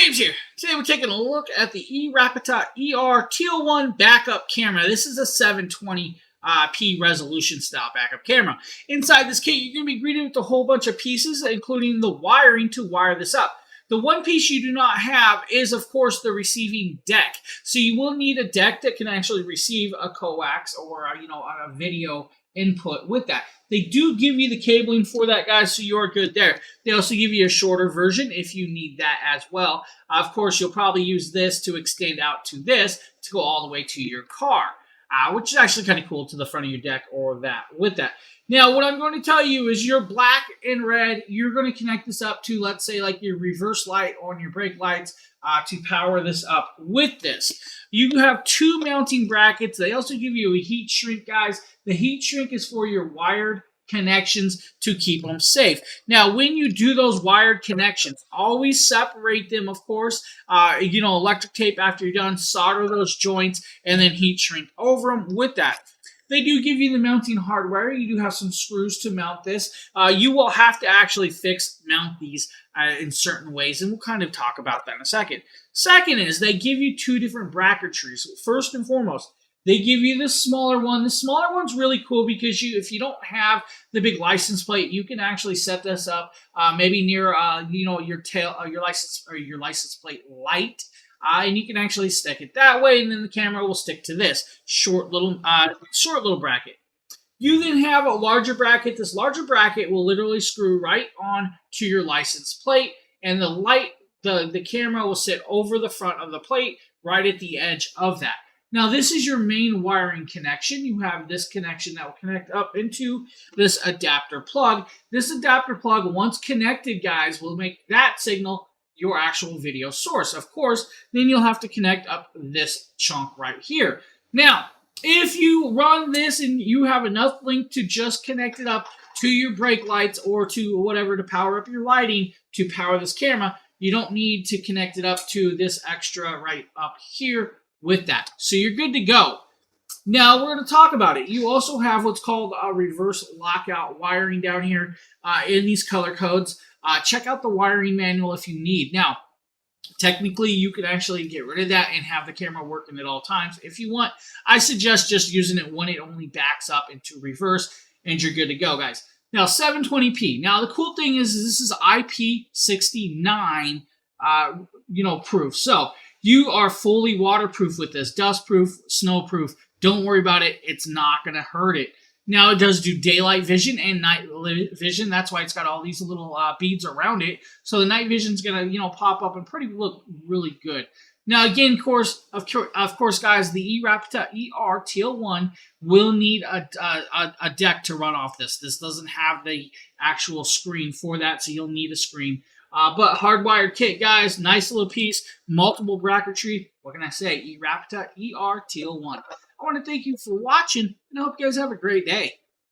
James here. Today we're taking a look at the eRapta ERT01 Backup Camera. This is a 720p resolution style backup camera. Inside this kit, you're going to be greeted with a whole bunch of pieces, including the wiring to wire this up. The one piece you do not have is, of course, the receiving deck. So you will need a deck that can actually receive a coax or a video input with that. They do give you the cabling for that, guys, so you're good there. They also give you a shorter version if you need that as well. Of course, you'll probably use this to extend out to this to go all the way to your car, which is actually kind of cool, to the front of your deck or that with that. Now, what I'm going to tell you is your black and red, you're going to connect this up to, let's say, like your reverse light on your brake lights to power this up with this. You have two mounting brackets. They also give you a heat shrink, guys. The heat shrink is for your wired connections to keep them safe. Now, when you do those wired connections, always separate them, of course. Electric tape after you're done, solder those joints, and then heat shrink over them with that. They do give you the mounting hardware. You do have some screws to mount this. You will have to actually mount these in certain ways, and we'll kind of talk about that in a second. Second is they give you two different bracketries. First and foremost, they give you the smaller one. The smaller one's really cool because if you don't have the big license plate, you can actually set this up maybe near your license plate light. And you can actually stick it that way, and then the camera will stick to this short little bracket. You then have a larger bracket. This larger bracket will literally screw right on to your license plate, and the camera will sit over the front of the plate, right at the edge of that. Now, this is your main wiring connection. You have this connection that will connect up into this adapter plug. This adapter plug, once connected, guys, will make that signal your actual video source. Of course, then you'll have to connect up this chunk right here. Now, if you run this and you have enough link to just connect it up to your brake lights or to whatever to power up your lighting to power this camera, you don't need to connect it up to this extra right up here with that. So you're good to go. Now we're going to talk about it. You also have what's called a reverse lockout wiring down here in these color codes. Check out the wiring manual if you need. Now, technically, you can actually get rid of that and have the camera working at all times if you want. I suggest just using it when it only backs up into reverse, and you're good to go, guys. Now, 720p. Now, the cool thing is this is IP69 proof. So you are fully waterproof with this, dustproof, snowproof. Don't worry about it. It's not going to hurt it. Now, it does do daylight vision and night vision. That's why it's got all these little beads around it. So the night vision is going to, pop up and look really good. Now, again, of course, guys, the eRapta ERT01 will need a deck to run off this. This doesn't have the actual screen for that, so you'll need a screen. But hardwired kit, guys, nice little piece, multiple bracketry. What can I say? eRapta ERT01. I want to thank you for watching, and I hope you guys have a great day.